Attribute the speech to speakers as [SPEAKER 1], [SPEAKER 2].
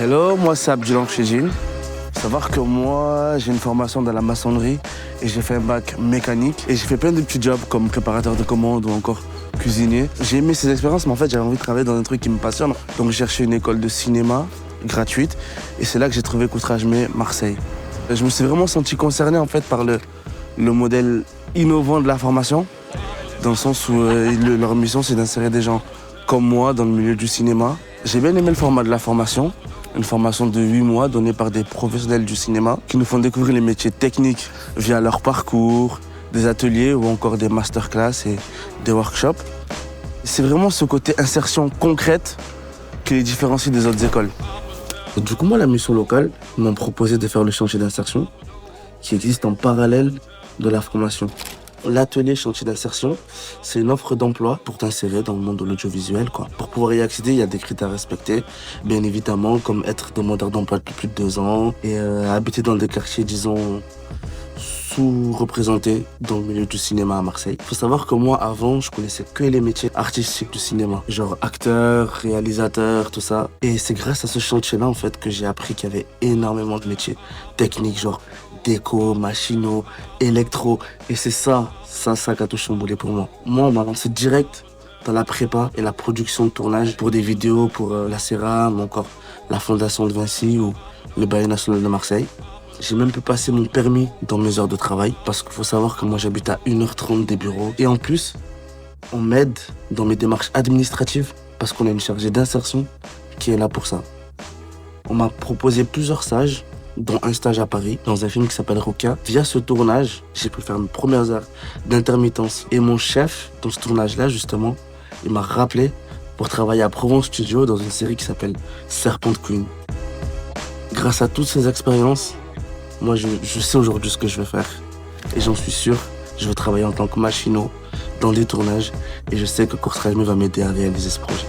[SPEAKER 1] Hello, moi c'est Abdullah Chejine. Savoir que moi j'ai une formation dans la maçonnerie et j'ai fait un bac mécanique et j'ai fait plein de petits jobs comme préparateur de commandes ou encore cuisinier. J'ai aimé ces expériences mais en fait j'avais envie de travailler dans un truc qui me passionne. Donc j'ai cherché une école de cinéma gratuite et c'est là que j'ai trouvé Courtrage-Mey, Marseille. Je me suis vraiment senti concerné en fait par le modèle innovant de la formation, dans le sens où leur mission c'est d'insérer des gens comme moi dans le milieu du cinéma. J'ai bien aimé le format de la formation, une formation de 8 mois donnée par des professionnels du cinéma qui nous font découvrir les métiers techniques via leur parcours, des ateliers ou encore des masterclass et des workshops. C'est vraiment ce côté insertion concrète qui les différencie des autres écoles. Et du coup, moi, la mission locale m'a proposé de faire le chantier d'insertion qui existe en parallèle de la formation. L'atelier chantier d'insertion, c'est une offre d'emploi pour t'insérer dans le monde de l'audiovisuel, quoi. Pour pouvoir y accéder, il y a des critères à respecter, bien évidemment, comme être demandeur d'emploi depuis plus de 2 ans et habiter dans des quartiers, disons, sous-représentés dans le milieu du cinéma à Marseille. Il faut savoir que moi, avant, je connaissais que les métiers artistiques du cinéma, genre acteur, réalisateur, tout ça. Et c'est grâce à ce chantier-là, en fait, que j'ai appris qu'il y avait énormément de métiers techniques, genre déco, machinaux, électro. Et c'est ça qui a tout chamboulé pour moi. Moi, on m'a lancé direct dans la prépa et la production de tournage pour des vidéos pour la CERAM, encore la Fondation de Vinci ou le Ballet National de Marseille. J'ai même pu passer mon permis dans mes heures de travail parce qu'il faut savoir que moi j'habite à 1h30 des bureaux. Et en plus, on m'aide dans mes démarches administratives parce qu'on a une chargée d'insertion qui est là pour ça. On m'a proposé plusieurs stages, dont un stage à Paris, dans un film qui s'appelle Roca. Via ce tournage, j'ai pu faire mes premières heures d'intermittence. Et mon chef, dans ce tournage-là, justement, il m'a rappelé pour travailler à Provence Studio dans une série qui s'appelle Serpent Queen. Grâce à toutes ces expériences, moi, je sais aujourd'hui ce que je vais faire. Et j'en suis sûr, je vais travailler en tant que machinot dans les tournages. Et je sais que Courtrage-Mey va m'aider à réaliser ce projet.